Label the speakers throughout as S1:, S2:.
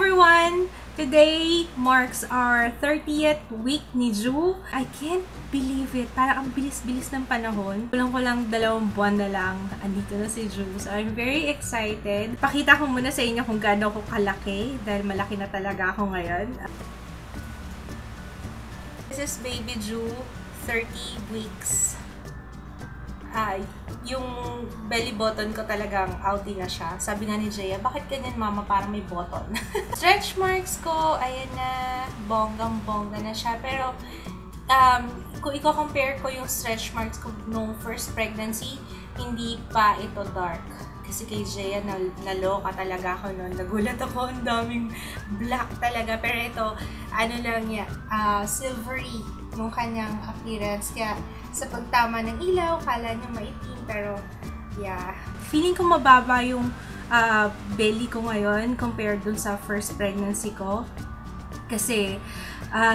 S1: everyone! Today marks our 30th week ni Ju. I can't believe it. Parang ang bilis-bilis ng panahon. Kulang-kulang 2 buwan na lang. Andito na si Ju. So I'm very excited. Pakita ko muna sa inyo kung gaano ako kalaki. Dahil malaki na talaga ako ngayon. This is baby Ju. 30 weeks. Yung belly button ko talagang outy na siya. Sabi nga ni Jaya, bakit ganyan mama, parang may button? Stretch marks ko, ayan na, bonggang-bongga na siya. Pero, kung i-compare ko yung stretch marks ko nung first pregnancy, hindi pa ito dark. Kasi kay Jaya, naloka talaga ako noon. Nagulat ako, ang daming black talaga. Pero ito, ano lang yan, silvery yung kanyang appearance. Kaya, sa pagtama ng ilaw, kala niya maitim, pero yeah. Feeling ko mababa yung belly ko ngayon compared dun sa first pregnancy ko. Kasi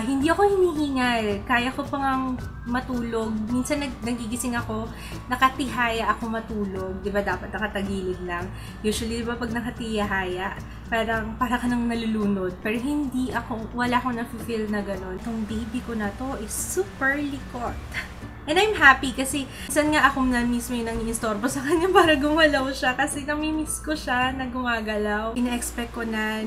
S1: hindi ako hinihingal. Kaya ko pang matulog. Minsan nagigising ako, nakatihaya ako matulog. Diba dapat nakatagilid lang? Usually diba pag nakatihaya, para ka nang nalulunod. Pero hindi ako, wala akong na-feel na gano'n. Itong baby ko na to is super likot. And I'm happy kasi minsan nga ako na mismo yung nang-i-istorbo sa kanya para gumalaw siya kasi namimiss ko siya na gumagalaw. Ina-expect ko na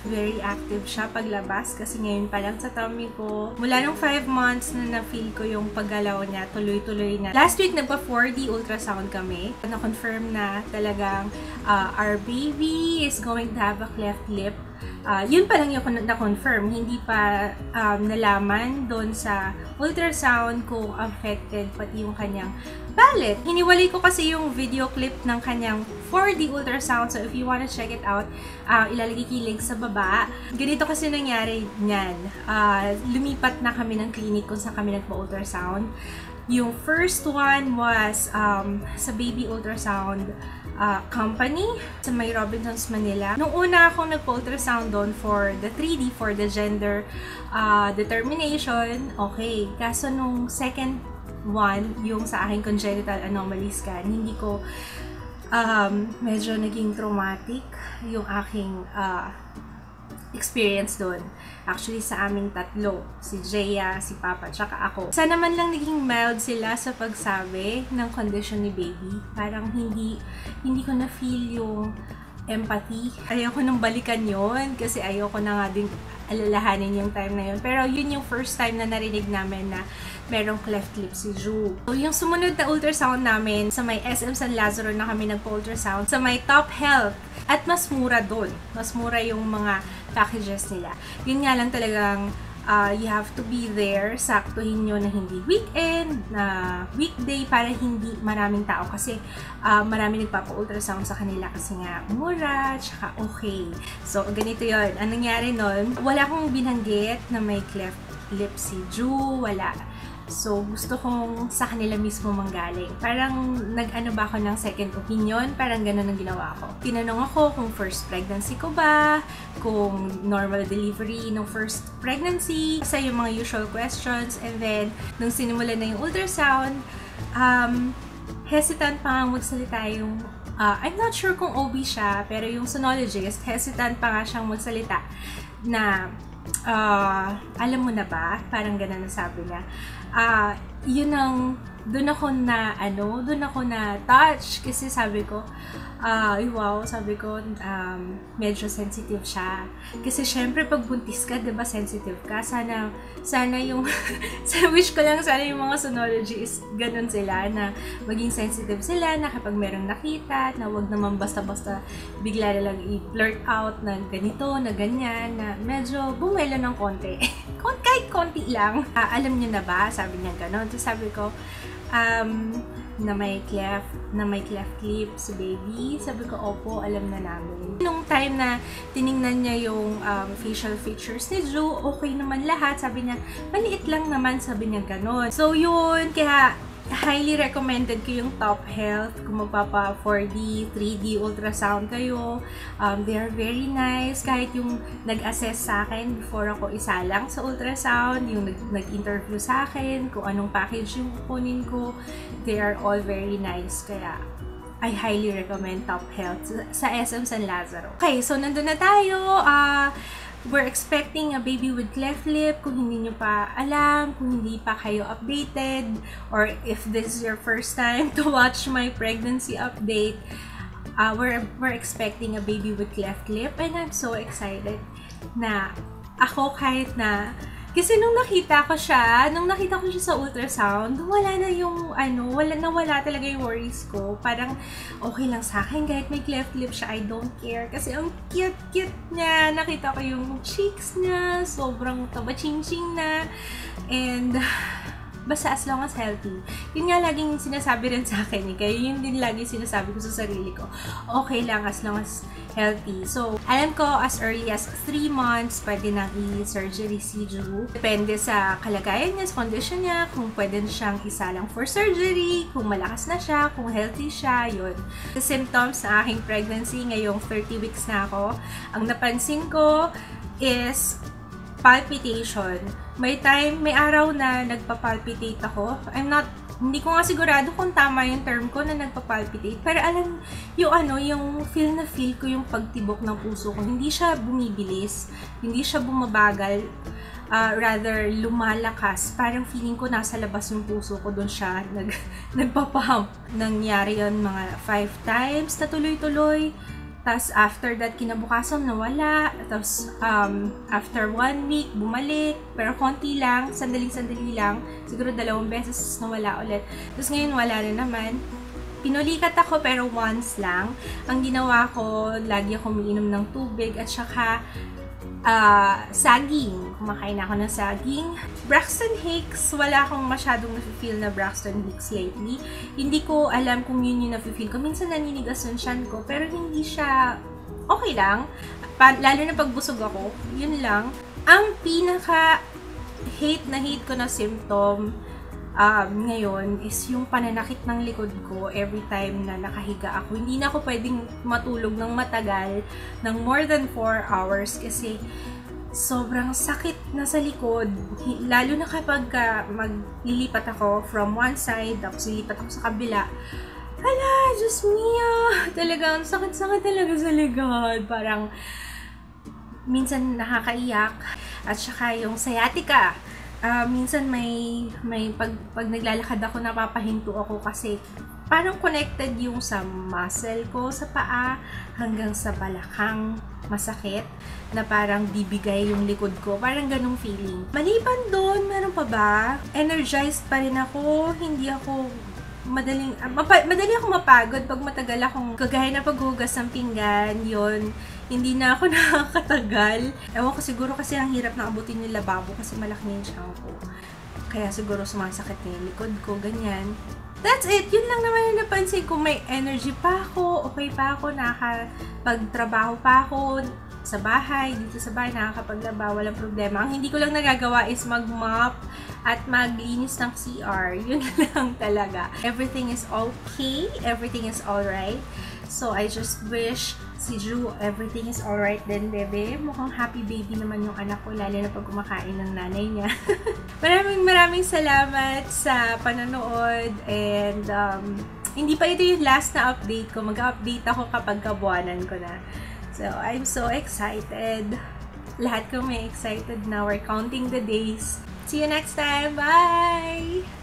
S1: very active siya paglabas kasi ngayon pa lang sa tummy ko. Mula nung 5 months na na-feel ko yung paggalaw niya, tuloy-tuloy na. Last week nagpa 4D ultrasound kami. Na-confirm na talagang our baby is going to have a cleft lip. Yun pa lang yung na-confirm, hindi pa nalaman doon sa ultrasound kung affected pati yung kanyang palate. Hiniwalay ko kasi yung video clip ng kanyang 4D ultrasound, so if you wanna check it out, ilalagay ko yung link sa baba. Ganito kasi nangyari niyan. Lumipat na kami ng clinic kung saan kami nagpa-ultrasound. Yung first one was sa baby ultrasound company sa may Robinsons, Manila. Nung una akong nagpa-ultrasound doon for the 3D, for the gender determination, okay. Kaso nung second one, yung sa aking congenital anomaly scan, hindi ko medyo naging traumatic yung aking experience doon. Actually, sa aming tatlo. Si Jaya, si Papa, tsaka ako. Sana man lang naging mild sila sa pagsabi ng condition ni baby. Parang hindi ko na-feel yung empathy. Ayoko nang balikan yon kasi ayoko na nga din alalahanin yung time na yun. Pero yun yung first time na narinig namin na merong cleft lip si Ju. So, yung sumunod na ultrasound namin, sa may SM San Lazaro na kami nagpa-ultrasound, sa may Top Health. At mas mura doon. Mas mura yung mga packages nila. Yun nga lang talagang you have to be there. Saktuhin nyo na hindi weekend, na weekday para hindi maraming tao. Kasi marami nagpapa-ultrasound sa kanila kasi nga mura, tsaka okay. So, ganito yun. Anong nangyari nun? Wala akong binanggit na may cleft lip si Ju. Wala. So, gusto kong sa kanila mismo manggaling. Parang nag-ano ba ako ng second opinion? Parang ganun ang ginawa ko. Tinanong ako kung first pregnancy ko ba, kung normal delivery ng first pregnancy, sa yung mga usual questions. And then, nung sinimulan na yung ultrasound, hesitant pa nga magsalita yung I'm not sure kung OB siya, pero yung sonologist, hesitant pa nga siyang magsalita na alam mo na ba? Parang ganun ang sabi niya. Yun ang, doon ako na touch kasi sabi ko, wow, sabi ko, medyo sensitive siya. Kasi syempre pag buntis ka, diba sensitive ka? Sana yung, wish ko lang sana yung mga sonologists, ganun sila, na maging sensitive sila, na kapag merong nakita, na wag naman basta-basta bigla na lang i-blurt out na ganito, na ganyan, na medyo bumelo ng konti. Kahit konti lang. Alam niyo na ba? Sabi niya ganun. So sabi ko, na may cleft lip si baby. Sabi ko, opo, alam na namin. Nung time na tiningnan niya yung facial features ni Ju, okay naman lahat. Sabi niya, maliit lang naman, sabi niya ganon. So yun, kaya highly recommended ko yung Top Health kung magpapa 4D, 3D ultrasound kayo. They are very nice. Kahit yung nag-assess sa akin before ako isalang sa ultrasound, yung nag-interview sa akin, kung anong package yung kukunin ko, they are all very nice. Kaya I highly recommend Top Health sa SM San Lazaro. Okay, so nandun na tayo. We're expecting a baby with cleft lip. Kung hindi nyo pa alam, kung hindi pa kayo updated, or if this is your first time to watch my pregnancy update, we're expecting a baby with cleft lip, and I'm so excited na ako kahit na kasi nung nakita ko siya sa ultrasound, wala na yung wala talaga yung worries ko. Parang okay lang sa akin kahit may cleft lip siya, I don't care. Kasi ang cute niya. Nakita ko yung cheeks niya, sobrang taba-ching-ching na. And basta as long as healthy. Yun nga laging sinasabi rin sa akin kaya yun din lagi sinasabi ko sa sarili ko. Okay lang as long as healthy. So, alam ko as early as 3 months, pwede nang i-surgery si Ju. Depende sa kalagayan niya, sa condition niya, kung pwede siyang isa lang for surgery, kung malakas na siya, kung healthy siya, yun. The symptoms sa aking pregnancy, ngayong 30 weeks na ako, ang napansin ko is palpitation. May araw na nagpa-palpitate ako. Hindi ko nga sigurado kung tama yung term ko na nagpa-palpitate. Pero alam, yung feel ko yung pagtibok ng puso ko. Hindi siya bumibilis, hindi siya bumabagal, rather lumalakas. Parang feeling ko nasa labas yung puso ko, doon siya nagpapahump. Nangyari yun mga 5 times na tuloy-tuloy. Tapos, after that, kinabukasan, nawala. Tapos, after 1 week, bumalik. Pero konti lang, sandali-sandali lang. Siguro 2 beses nawala ulit. Tapos ngayon, wala na naman. Pinulikat ako, pero once lang. Ang ginawa ko, lagi ako umiinom ng tubig. At saka, saging. Kumakain ako ng saging. Braxton Hicks, wala akong masyadong nafe-feel na Braxton Hicks lately. Hindi ko alam kung yun yung nafe-feel ko. Minsan naninigas yung tiyan ko, pero hindi siya okay lang. Lalo na pagbusog ako, yun lang. Ang pinaka-hate ko na symptom ngayon is yung pananakit ng likod ko every time na nakahiga ako. Hindi na ako pwedeng matulog ng matagal ng more than 4 hours kasi sobrang sakit na sa likod. Lalo na kapag maglilipat ako from one side tapos lilipat ako sa kabila. Hala, Diyos mia! Talagang sakit-sakit talaga sa likod. Parang minsan nakakaiyak. At saka yung sciatica. Minsan pag naglalakad ako, napapahinto ako kasi parang connected yung sa muscle ko sa paa hanggang sa balakang masakit na parang bibigay yung likod ko. Parang ganong feeling. Maliban doon, meron pa ba? Energized pa rin ako. Hindi ako madali ako mapagod pag matagal akong kagaya na paghugas ng pinggan, yun. Hindi na ako nakakatagal. Ewan ko, siguro kasi ang hirap na abutin yung lababo kasi malaki yung tiyan ko. Kaya siguro sumasakit na yung likod ko, ganyan. That's it! Yun lang naman yung napansin ko. May energy pa ako, okay pa ako, nakakapagtrabaho pa ako sa bahay, dito sa bahay, nakakapaglaba, walang problema. Ang hindi ko lang nagagawa is mag-mop at maglinis ng CR. Yun lang talaga. Everything is okay. Everything is alright. So, I just wish si Ju, everything is alright din, bebe. Mukhang happy baby naman yung anak ko, lalo na pag kumakain ng nanay niya. Maraming salamat sa panonood and hindi pa ito yung last na update ko. Mag-update ako kapag kabuwanan ko na. So, I'm so excited. Lahat kami excited na. We're counting the days. See you next time. Bye!